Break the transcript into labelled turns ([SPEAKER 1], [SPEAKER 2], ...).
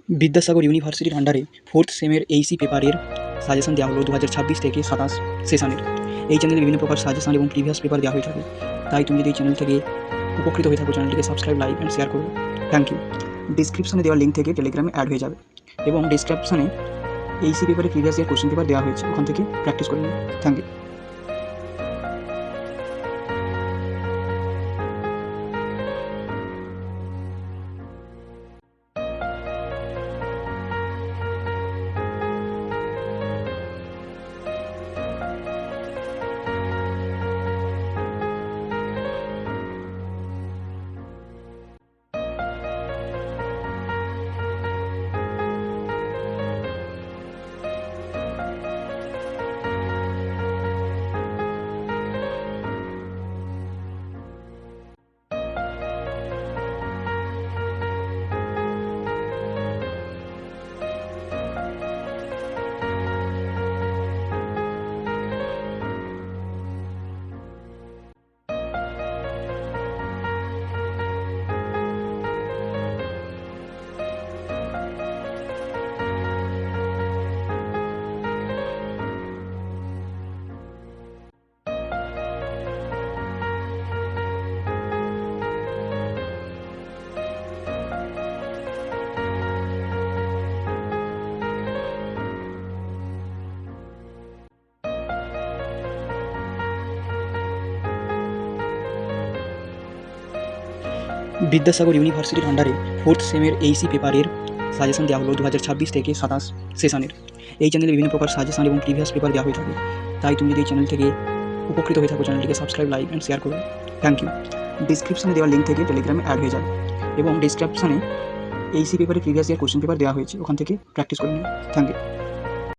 [SPEAKER 1] বিদ্যাসাগর ইউনিভার্সিটির আন্ডারে 4th সেমের HSC পেপারের সাজেশন দেওয়া হলো 2026 থেকে 27 সেশনের। এই চ্যানেলে বিভিন্ন প্রকার সাজেশন এবং প্রিভিয়াস পেপার দেওয়া হয়ে থাকে। তাই তুমি যদি এই চ্যানেল থেকে উপকৃত হয়ে থাকো, চ্যানেলটিকে সাবস্ক্রাইব, লাইক অ্যান্ড শেয়ার করো। Thank you. ডিসক্রিপশনে দেওয়া লিঙ্ক থেকে টেলিগ্রামে অ্যাড হয়ে যাবে এবং ডিসক্রিপশনে এইচএসসি পেপারে প্রিভিয়াস ইয়ার কোশ্চেন পেপার দেওয়া হয়েছে, ওখান থেকে প্র্যাকটিস করে নিও। Thank you. বিদ্যাসাগর ইউনিভার্সিটির আন্ডারে 4th সেমের এইচএসসি পেপারের সাজেশন দেওয়া হলো 2026 থেকে 27 সেশনের। এই চ্যানেলে বিভিন্ন প্রকার সাজেশন এবং প্রিভিয়াস পেপার দেওয়া হয়ে থাকে। তাই তুমি যদি এই চ্যানেল থেকে উপকৃত হয়ে থাকো, চ্যানেলটিকে সাবস্ক্রাইব, লাইক অ্যান্ড শেয়ার করো। Thank you. ডিসক্রিপশনে দেওয়া লিঙ্ক থেকে টেলিগ্রামে অ্যাড হয়ে যাবে এবং ডিসক্রিপশনে এইচএসসি পেপারে প্রিভিয়াস ইয়ার কোশ্চেন পেপার দেওয়া হয়েছে, ওখান থেকে প্র্যাকটিস করে নিও। Thank you.